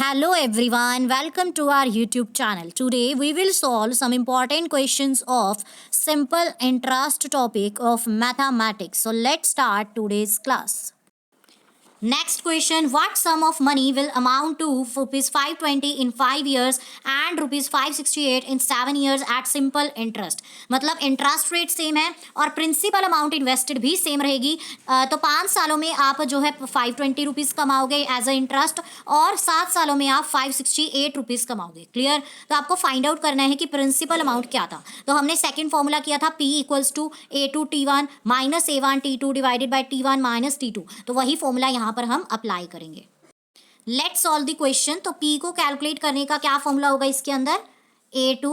Hello everyone, welcome to our YouTube channel. Today we will solve some important questions of simple interest topic of mathematics. So let's start today's class. Next question, what sum of money will amount to rupees 520 in 5 years and rupees 568 in 7 years at simple interest? मतलब interest rate same है और principal amount invested भी same रहेगी। तो 5 सालों में आप जो है 520 रुपीज़ कमाओगे एज अ इंटरेस्ट और 7 सालों में आप 568 रुपीज़ कमाओगे। क्लियर? तो आपको फाइंड आउट करना है कि प्रिंसिपल अमाउंट क्या था। तो हमने सेकेंड फॉर्मूला किया था P equals to A2 T1 minus A1 T2 divided by T1 minus T2। तो वही फॉर्मूला यहाँ पर हम अप्लाई करेंगे। Let's solve the question. तो P को कैलकुलेट करने का क्या फॉर्मूला होगा इसके अंदर? A2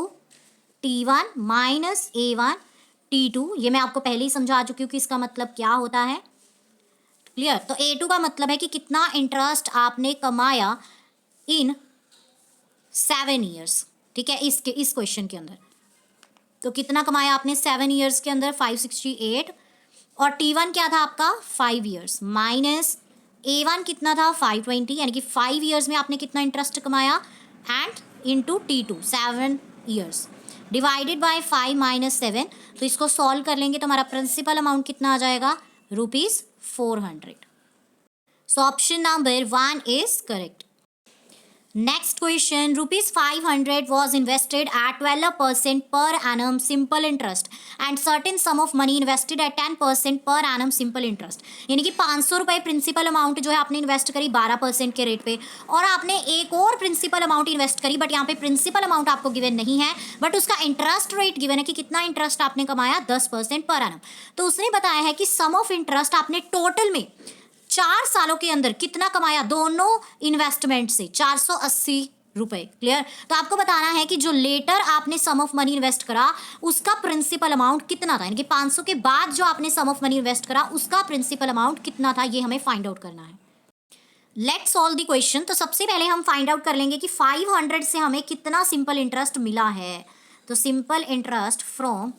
T1 minus A1 T2। ये मैं आपको पहले ही समझा चुकी हूँ कि इसका मतलब क्या होता है। क्लियर? तो A2 का मतलब है कि कितना इंटरेस्ट आपने कमाया इन 7 ईयर्स। ठीक है, इस क्वेश्चन के अंदर तो कितना कमाया आपने 7 ईयर्स के अंदर? 568। और T1 क्या था आपका? 5 ईयर्स माइनस A1 कितना था? 520, यानी कि 5 ईयर्स में आपने कितना इंटरेस्ट कमाया and into T2 7 years divided bye 5 minus 7। तो इसको सॉल्व कर लेंगे तो हमारा प्रिंसिपल अमाउंट कितना आ जाएगा? ₹400। सो option number 1 is correct. Next question, rupees 500 was invested at 12% per annum simple interest and certain sum of money invested at 10% per annum simple interest। यानी कि 500 रुपये प्रिंसिपल अमाउंट जो है आपने इन्वेस्ट करी 12% के रेट पे और आपने एक और प्रिंसिपल अमाउंट इन्वेस्ट करी, बट यहाँ पे प्रिंसिपल अमाउंट आपको गिवन नहीं है बट उसका इंटरेस्ट रेट गिवन है कि कितना इंटरेस्ट आपने कमाया 10% पर annum। तो उसने बताया है कि सम ऑफ इंटरेस्ट आपने टोटल में 4 सालों के अंदर कितना कमाया दोनों इन्वेस्टमेंट से? 480 रुपए। क्लियर? तो आपको बताना है कि जो लेटर आपने सम ऑफ मनी इन्वेस्ट करा उसका प्रिंसिपल अमाउंट कितना था, यानी कि 500 के बाद जो आपने सम ऑफ मनी इन्वेस्ट करा उसका प्रिंसिपल अमाउंट कितना था, ये हमें फाइंड आउट करना है। Let's solve the question. तो सबसे पहले हम फाइंड आउट कर लेंगे कि 500 से हमें कितना सिंपल इंटरेस्ट मिला है। तो सिंपल इंटरेस्ट फ्रॉम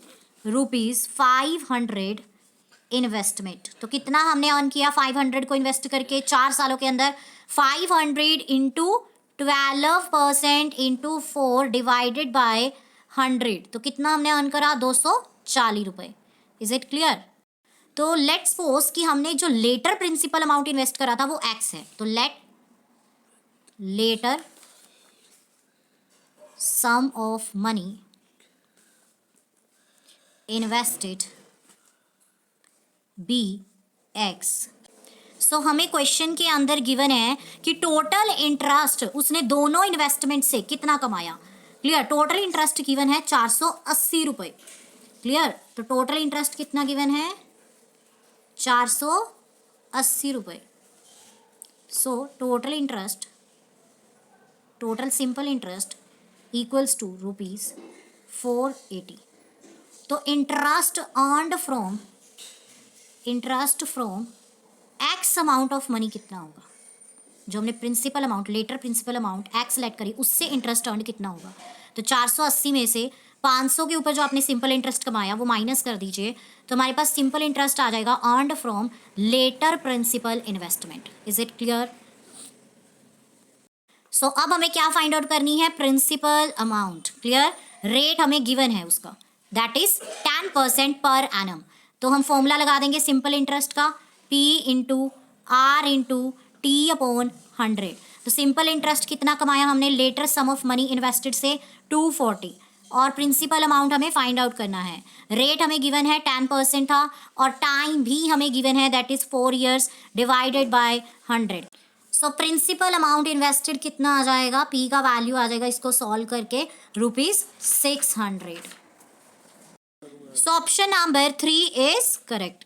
₹500 इन्वेस्टमेंट, तो कितना हमने अर्न किया 500 को इन्वेस्ट करके 4 सालों के अंदर? 500 इंटू 12% इंटू 4 डिवाइडेड बाय 100। तो कितना हमने अर्न करा? 240 रुपये। Is it clear? तो लेट्स सपोज कि हमने जो लेटर प्रिंसिपल अमाउंट इन्वेस्ट करा था वो X है। तो let latter sum of money invested BX। So हमें क्वेश्चन के अंदर गिवन है कि टोटल इंटरेस्ट उसने दोनों इन्वेस्टमेंट से कितना कमाया। क्लियर? टोटल इंटरेस्ट गिवन है 480 रुपये। क्लियर? तो टोटल इंटरेस्ट कितना गिवन है? 480 रुपये। So total interest, total simple interest equals to ₹480। तो interest earned from X amount of money कितना होगा? जो हमने principal amount, latter principal amount X select करी उससे इंटरेस्ट अर्न कितना होगा? तो 480 में से 500 के ऊपर जो आपने सिंपल इंटरेस्ट कमाया वो माइनस कर दीजिए तो हमारे पास सिंपल इंटरेस्ट आ जाएगा earned from later principal investment. Is it clear? So अब हमें क्या फाइंड आउट करनी है? Principal amount. क्लियर? रेट हमें गिवन है उसका, दैट इज 10% पर एनम। तो हम फॉर्मूला लगा देंगे सिंपल इंटरेस्ट का, P into R into T upon 100। तो सिंपल इंटरेस्ट कितना कमाया हमने latter sum of money invested से? 240। और प्रिंसिपल अमाउंट हमें फाइंड आउट करना है। रेट हमें गिवन है 10% था और टाइम भी हमें गिवन है that is 4 years divided by 100। So principal amount invested कितना आ जाएगा? P का वैल्यू आ जाएगा इसको सॉल्व करके ₹600। So option number 3 is correct.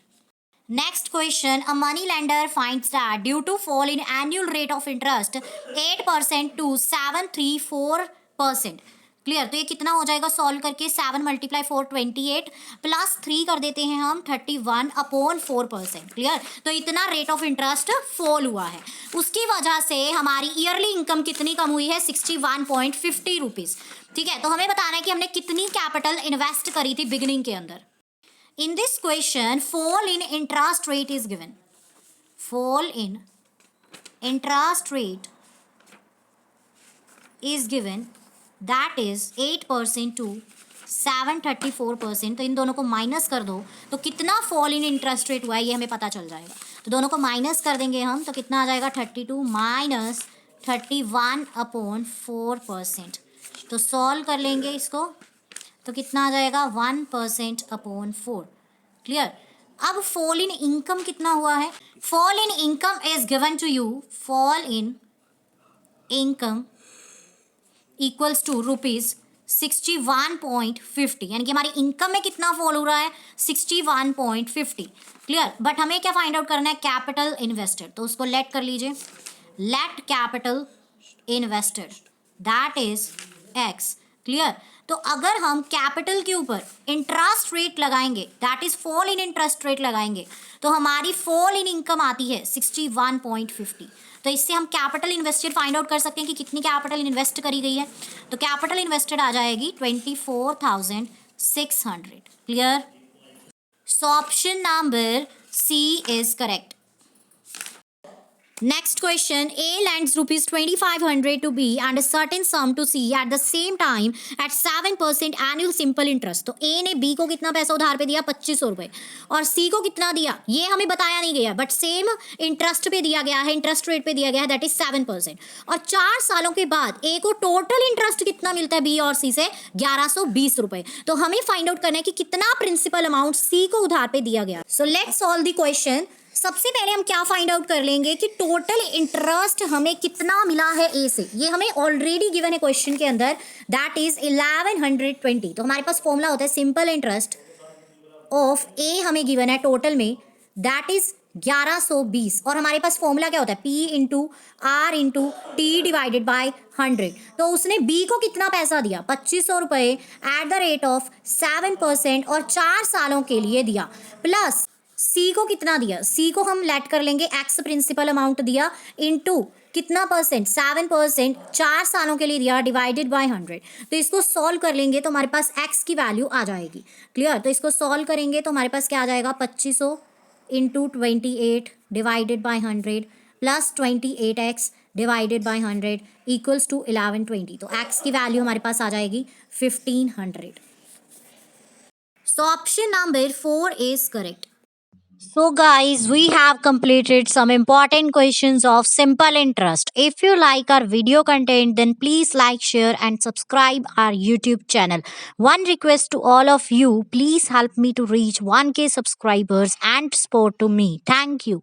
Next question, a money lender finds that due to fall in annual rate of interest 8% to 734%। Clear? तो ये कितना हो जाएगा सॉल्व करके? 7 × 4 28 प्लस 3 कर देते हैं हम 31/4%। क्लियर? तो इतना रेट ऑफ इंटरेस्ट फॉल हुआ है, उसकी वजह से हमारी ईयरली इनकम कितनी कम हुई है? 61.50 रुपीज़। ठीक है, तो हमें बताना है कि हमने कितनी कैपिटल इन्वेस्ट करी थी बिगिनिंग के अंदर। In this question fall in interest rate is given. Fall in interest rate is given, that is 8% to 734%. तो इन दोनों को माइनस कर दो तो कितना फॉल इन इंटरेस्ट रेट हुआ है ये हमें पता चल जाएगा. तो दोनों को माइनस कर देंगे हम तो कितना आ जाएगा 32 माइनस 31/4%. तो सॉल्व कर लेंगे इसको तो कितना आ जाएगा 1%/4. क्लियर. अब फॉल इन इनकम कितना हुआ है. Fall in income is given to you. Fall in income equals to ₹61.50. यानी कि हमारी इनकम में कितना फॉल हो रहा है 61.50. क्लियर. बट हमें क्या फाइंड आउट करना है कैपिटल इन्वेस्टेड. तो उसको लेट कर लीजिए. Let capital invested that is x. Clear. तो अगर हम कैपिटल के ऊपर इंटरेस्ट रेट लगाएंगे that is fall in interest rate लगाएंगे तो हमारी फॉल इन इनकम आती है 61.50. तो इससे हम कैपिटल इन्वेस्टेड फाइंड आउट कर सकते हैं कि कितनी कैपिटल इन्वेस्ट करी गई है. तो कैपिटल इन्वेस्टेड आ जाएगी 24,600. Clear. So option number C is correct. Next question. A lends rupees 2,500 to B and a certain sum to C at the same time at 7% annual simple interest. तो A ने B को कितना पैसा उधार पे दिया 2500 रुपये और C को कितना दिया ये हमें बताया नहीं गया बट सेम इंटरेस्ट पे दिया गया है. इंटरेस्ट रेट पे दिया गया है दैट इज 7%. और 4 सालों के बाद A को टोटल इंटरेस्ट कितना मिलता है B और C से 1120 रुपये. तो हमें फाइंड आउट करना है कि कितना प्रिंसिपल अमाउंट C को उधार पे दिया गया. So let's solve the question. सबसे पहले हम क्या फाइंड आउट कर लेंगे कि टोटल इंटरेस्ट हमें कितना मिला है ए से. ये हमें ऑलरेडी गिवन है क्वेश्चन के अंदर दैट इज 1120. तो हमारे पास फॉर्मूला होता है सिंपल इंटरेस्ट ऑफ ए हमें गिवन है टोटल में दैट इज 1120 और हमारे पास फॉर्मूला क्या होता है P into R into T divided by 100. तो उसने B को कितना पैसा दिया 2500 रुपये एट द रेट ऑफ 7% और 4 सालों के लिए दिया. प्लस C को कितना दिया C को हम लेट कर लेंगे X प्रिंसिपल अमाउंट दिया इनटू कितना परसेंट 7% 4 सालों के लिए दिया डिवाइडेड बाय 100. तो इसको सॉल्व कर लेंगे तो हमारे पास X की वैल्यू आ जाएगी. क्लियर. तो इसको सॉल्व करेंगे तो हमारे पास क्या आ जाएगा 2500 into 28 divided by 100 plus 28x divided by 100 equals to 1120. तो X की वैल्यू हमारे पास आ जाएगी 1500. सो option number 4 is correct. So guys, we have completed some important questions of simple interest. If you like our video content, then please like, share and subscribe our YouTube channel. One request to all of you, please help me to reach 1K subscribers and support to me. Thank you.